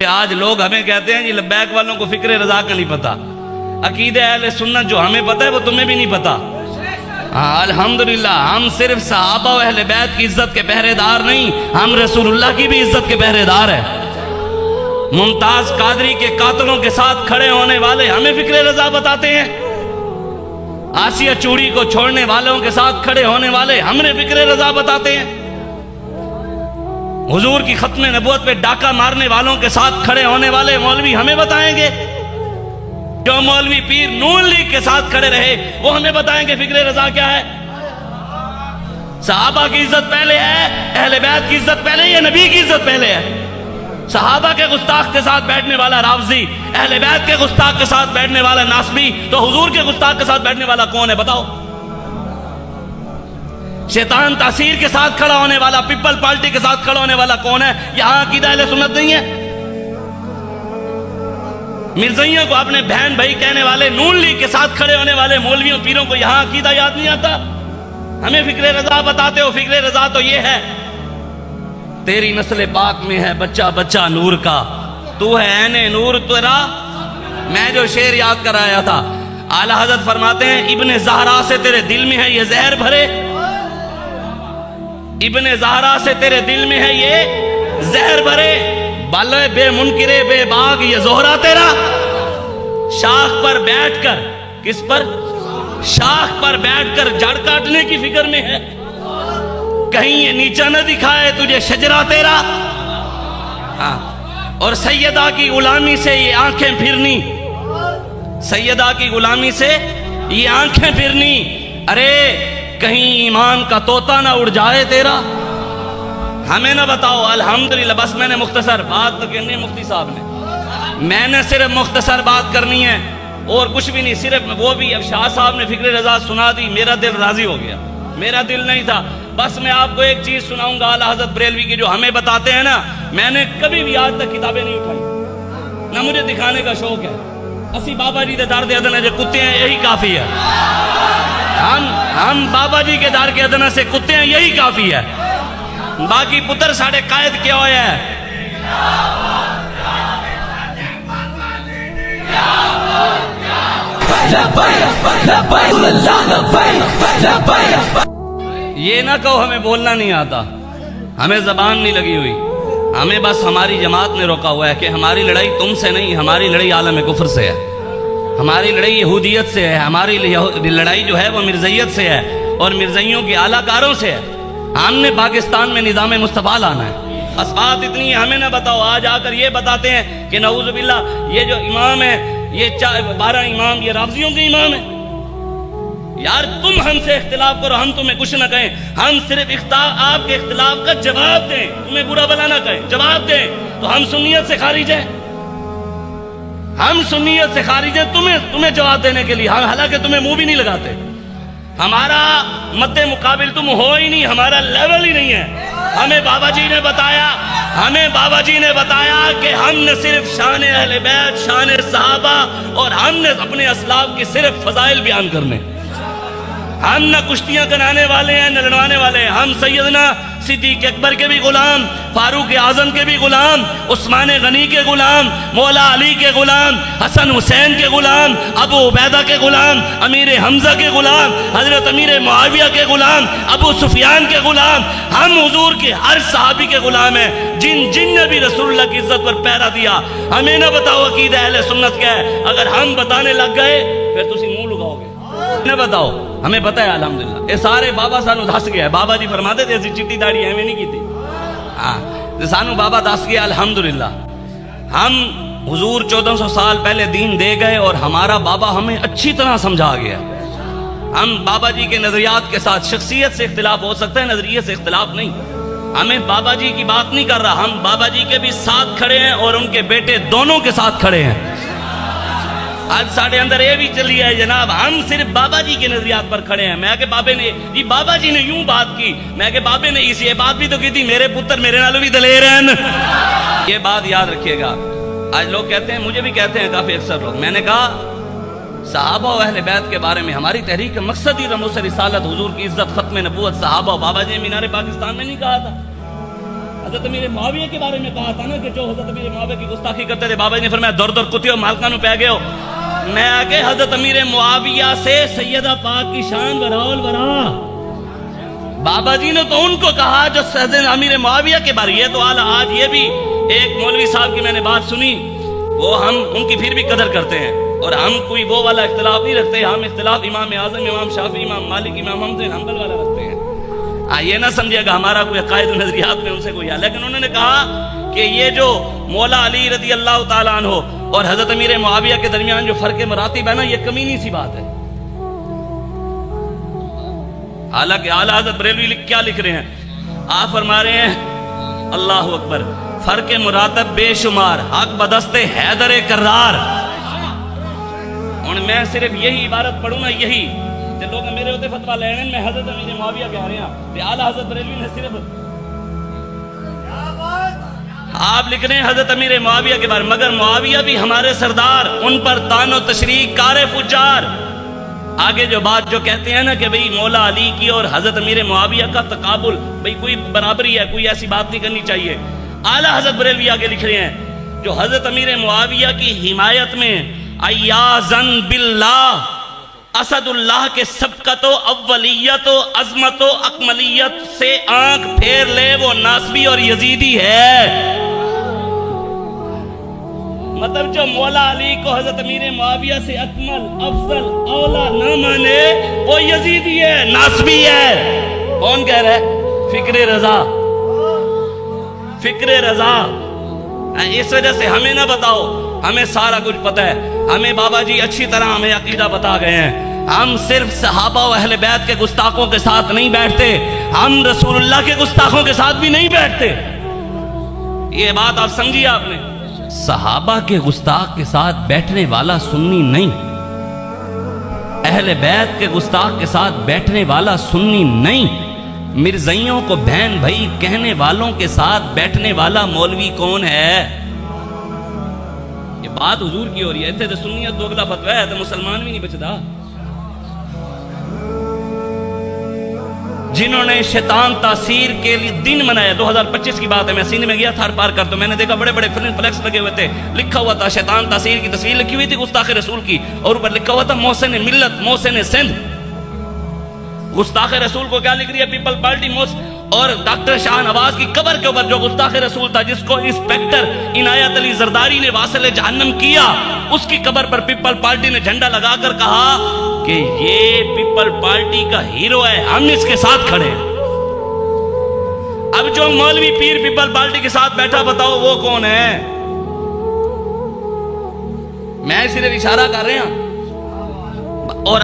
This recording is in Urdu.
آج لوگ ہمیں کہتے ہیں جی لبیک والوں کو فکر رضا کا نہیں پتا، عقیدہ اہل سنت جو ہمیں پتا ہے وہ تمہیں بھی نہیں پتا۔ الحمدللہ ہم صرف صحابہ و اہل بیت کی عزت کے پہرے دار نہیں، ہم رسول اللہ کی بھی عزت کے پہرے دار ہیں۔ ممتاز قادری کے قاتلوں کے ساتھ کھڑے ہونے والے ہمیں فکر رضا بتاتے ہیں، آسیہ چوڑی کو چھوڑنے والوں کے ساتھ کھڑے ہونے والے ہمیں فکر رضا بتاتے ہیں، حضور کی ختم نبوت پہ ڈاکہ مارنے والوں کے ساتھ کھڑے ہونے والے مولوی ہمیں بتائیں گے، جو مولوی پیر نون لیگ کے ساتھ کھڑے رہے وہ ہمیں بتائیں گے فکر رضا کیا ہے۔ صحابہ کی عزت پہلے ہے، اہل بیت کی عزت پہلے ہے، نبی کی عزت پہلے ہے۔ صحابہ کے گستاخ کے ساتھ بیٹھنے والا رافضی، اہل بیت کے گستاخ کے ساتھ بیٹھنے والا ناصبی، تو حضور کے گستاخ کے ساتھ بیٹھنے والا کون ہے بتاؤ؟ شیطان تاثیر کے ساتھ کھڑا ہونے والا، پیپل پارٹی کے ساتھ کھڑا ہونے والا کون ہے؟ یہاں عقیدہ اہل سنت نہیں ہے۔ مرزائیوں کو اپنے بہن بھائی کہنے والے، نون لیگ کے ساتھ کھڑے ہونے والے مولویوں پیروں کو یہاں عقیدہ یاد نہیں آتا؟ ہمیں فکر رضا بتاتے ہو۔ فکر رضا تو یہ ہے، تیری نسل پاک میں ہے بچہ بچہ نور کا، تو ہے عین نور تیرا۔ میں جو شعر یاد کرایا تھا، اعلیٰ حضرت فرماتے ہیں ابن زہرا سے تیرے دل میں ہے یہ زہر بھرے، ابن زہرا سے تیرے دل میں ہے یہ زہر بھرے، بالے بے منکرے بے باغ یہ زہرا تیرا، شاخ پر بیٹھ کر، کس پر؟ شاخ پر بیٹھ کر جڑ کاٹنے کی فکر میں ہے، کہیں یہ نیچا نہ دکھائے تجھے شجرہ تیرا۔ اور سیدہ کی غلامی سے یہ آنکھیں پھرنی، سیدہ کی غلامی سے یہ آنکھیں پھرنی، ارے کہیں ایمان کا طوطا نہ اڑ جائے تیرا۔ ہمیں نہ بتاؤ۔ الحمدللہ بس میں نے مختصر بات تو کرنی ہے، مفتی صاحب نے، میں نے صرف مختصر بات کرنی ہے اور کچھ بھی نہیں، صرف وہ بھی اب شاہ صاحب نے فکر رضا سنا دی، میرا دل راضی ہو گیا، میرا دل نہیں تھا۔ بس میں آپ کو ایک چیز سناؤں گا اعلیٰ حضرت بریلوی کی جو ہمیں بتاتے ہیں نا، میں نے کبھی بھی آج تک کتابیں نہیں اٹھائی، نہ مجھے دکھانے کا شوق ہے، اسی بابا جی دے دار دے ادنا جو کتے ہیں یہی کافی ہے، ہم بابا جی کے دار کے ادنا سے کتے ہیں یہی کافی ہے، باقی پتر ساڑھے قائد کیا ہویا ہے۔ یہ نہ کہو ہمیں بولنا نہیں آتا، ہمیں زبان نہیں لگی ہوئی، ہمیں بس ہماری جماعت نے روکا ہوا ہے کہ ہماری لڑائی تم سے نہیں، ہماری لڑائی عالم کفر سے ہے، ہماری لڑائی یہودیت سے ہے، ہماری لڑائی جو ہے وہ مرزائیت سے ہے اور مرزائیوں کے اعلیٰ کاروں سے ہے۔ ہم نے پاکستان میں نظام مصطفیٰ لانا ہے، بس بات اتنی ہے۔ ہمیں نہ بتاؤ، آج آ کر یہ بتاتے ہیں کہ نعوذ باللہ یہ جو امام ہے، یہ 12 امام یہ رافضیوں کے امام ہیں۔ یار تم ہم سے اختلاف کرو، ہم تمہیں کچھ نہ کہیں، ہم صرف آپ کے اختلاف کا جواب دیں، تمہیں برا بلا نہ کہیں، جواب دیں، تو ہم سنیت سے خارج ہیں، ہم سنیت سے خارج ہیں تمہیں جواب دینے کے لیے، حالانکہ تمہیں منہ بھی نہیں لگاتے، ہمارا مد مقابل تم ہو ہی نہیں، ہمارا لیول ہی نہیں ہے۔ ہمیں بابا جی نے بتایا کہ ہم نے صرف شان اہل بیت، شان صحابہ اور ہم نے اپنے اسلاف کی صرف فضائل بیان کرنے، ہم نہ کشتیاں کرانے والے ہیں نہ لڑوانے والے ہیں، ہم سیدنا صدیق اکبر کے بھی غلام، فاروق اعظم کے بھی غلام، عثمان غنی کے غلام، مولا علی کے غلام، حسن حسین کے غلام، ابو عبیدہ کے غلام، امیر حمزہ کے غلام، حضرت امیر معاویہ کے غلام، ابو سفیان کے غلام، ہم حضور کے ہر صحابی کے غلام ہیں جن نے بھی رسول اللہ کی عزت پر پہرا دیا۔ ہمیں نہ بتاؤ عقیدہ اہل سنت کیا ہے، اگر ہم بتانے لگ گئے پھر تسی منہ لگاؤ گے، نہ بتاؤ، ہمیں پتہ ہے الحمدللہ۔ یہ سارے بابا سانو دس گیا ہے، بابا جی فرماتے تھے ایسی چٹی داڑھی ہمیں نہیں کی تھی، سانو بابا دس گیا الحمدللہ۔ ہم حضور 1400 سال پہلے دین دے گئے اور ہمارا بابا ہمیں اچھی طرح سمجھا گیا۔ ہم بابا جی کے نظریات کے ساتھ، شخصیت سے اختلاف ہو سکتا ہے، نظریے سے اختلاف نہیں، ہمیں بابا جی کی بات نہیں کر رہا، ہم بابا جی کے بھی ساتھ کھڑے ہیں اور ان کے بیٹے دونوں کے ساتھ کھڑے ہیں۔ آج ساڑھے اندر یہ بھی چلی ہے جناب، ہم صرف بابا جی کے نظریات پر کھڑے ہیں۔ میں کہ بابا جی نے یوں بات کی، میں کہ بابے نے یہ بات بھی تو کی تھی، میرے پتر میرے نالوں بھی دلیر ہیں۔ یہ بات یاد رکھیے گا۔ آج لوگ کہتے ہیں، مجھے بھی کہتے ہیں کافی اکثر لوگ، میں نے کہا صحابہ و اہل بیت کے بارے میں ہماری تحریک کا مقصد ہی رموز رسالت، حضور کی عزت، ختم نبوت، صحابہ و بابا جی مینار پاکستان میں نہیں کہا تھا، حضرت امیر معاویہ کے بارے میں کہا تھا نا کہ جو حضرت امیر معاویہ کی گستاخی کرتے تھے، بابا جی نے فرمایا دور دور کتے ہو مالکانوں پہ گئے ہو۔ میں آگے حضرت امیر معاویہ سے سیدہ پاک کی شان بڑھاؤ بڑھا۔ بابا جی نے تو ان کو کہا جو حضرت امیر معاویہ کے بارے، یہ تو آج یہ بھی ایک مولوی صاحب کی میں نے بات سنی، وہ ہم ان کی پھر بھی قدر کرتے ہیں، اور ہم کوئی وہ والا اختلاف نہیں رکھتے، ہم اختلاف امام اعظم، امام شافعی، امام مالک، امام احمد بن حنبل والا رکھتے ہیں۔ یہ نہ سمجھے گا ہمارا کوئی عقائد و نظریات میں ان سے کوئی ہے، لیکن انہوں نے کہا کہ یہ جو مولا علی رضی اللہ تعالیٰ عنہ اور حضرت امیر معاویہ کے درمیان جو فرق مراتب ہے نا، یہ کمینی سی بات ہے۔ حالانکہ اعلیٰ حضرت بریلوی کیا لکھ رہے ہیں؟ آپ فرما رہے ہیں اللہ اکبر، فرق مراتب بے شمار، حق بدست حیدر کرار۔ اور میں صرف یہی عبارت پڑھوں نا، یہی جو لوگ میرے ہوتے فتویٰ لے رہے ہیں، میں حضرت امیر معاویہ کہہ رہے ہیں، اعلیٰ حضرت بریلوی نے صرف آپ لکھ رہے ہیں حضرت امیر معاویہ کے بارے، مگر معاویہ بھی ہمارے سردار، ان پر طعن و تشریح کار فجار۔ آگے جو بات جو کہتے ہیں نا کہ بھئی مولا علی کی اور حضرت امیر معاویہ کا تقابل، بھئی کوئی برابری ہے، کوئی ایسی بات نہیں کرنی چاہیے۔ اعلیٰ حضرت بریلوی آگے لکھ رہے ہیں جو حضرت امیر معاویہ کی حمایت میں ایازن باللہ، اسد اللہ کے سبقت و اولیت و عظمت و اکملیت سے آنکھ پھیر لے، وہ ناسبی اور یزیدی ہے۔ مطلب جو مولا علی کو حضرت امیر معاویہ سے اکمل، افضل، اولا نہ مانے، وہ یزیدی ہے، ناسبی ہے۔ کون کہہ رہا ہے؟ فکر رضا، فکر رضا۔ اس وجہ سے ہمیں نہ بتاؤ، ہمیں سارا کچھ پتہ ہے، ہمیں بابا جی اچھی طرح ہمیں عقیدہ بتا گئے ہیں۔ ہم صرف صحابہ و اہل بیت کے گستاخوں کے ساتھ نہیں بیٹھتے، ہم رسول اللہ کے گستاخوں کے ساتھ بھی نہیں بیٹھتے۔ یہ بات آپ سمجھیے آپ نے، صحابہ کے گستاخ کے ساتھ بیٹھنے والا سنی نہیں، اہل بیت کے گستاخ کے ساتھ بیٹھنے والا سنی نہیں، مرزائیوں کو بہن بھائی کہنے والوں کے ساتھ بیٹھنے والا مولوی کون ہے؟ یہ بات حضور کی ہو رہی ہے، اتنے تو سنیت دو اگلا فتوی ہے تو مسلمان بھی نہیں بچتا۔ جنہوں نے شیطان تاثیر کے لیے دن منایا، 2025 کی بات ہے، میں سینے میں گیا تھا پار کر، تو میں نے دیکھا بڑے بڑے فلیکس لگے ہوئے تھے، لکھا ہوا تھا شیطان تاثیر کی تصویر لکھی ہوئی تھی گستاخ رسول کی، اور اوپر لکھا ہوا تھا محسن ملت، محسن سندھ۔ گستاخ رسول کو کیا لکھ رہی ہے پیپل پارٹی اور ڈاکٹر شاہ نواز کی قبر کے اوپر جو گستاخ رسول تھا، جس کو انسپیکٹر عنایت علی زرداری نے واصل جہنم کیا، اس کی قبر پر پیپل پارٹی نے جھنڈا لگا کر کہا کہ یہ پیپل پارٹی کا ہیرو ہے، ہم اس کے ساتھ کھڑے ہیں۔ اب جو مولوی پیر پیپل پارٹی کے ساتھ بیٹھا، بتاؤ وہ کون ہے؟ میں صرف اشارہ کر رہے ہیں اور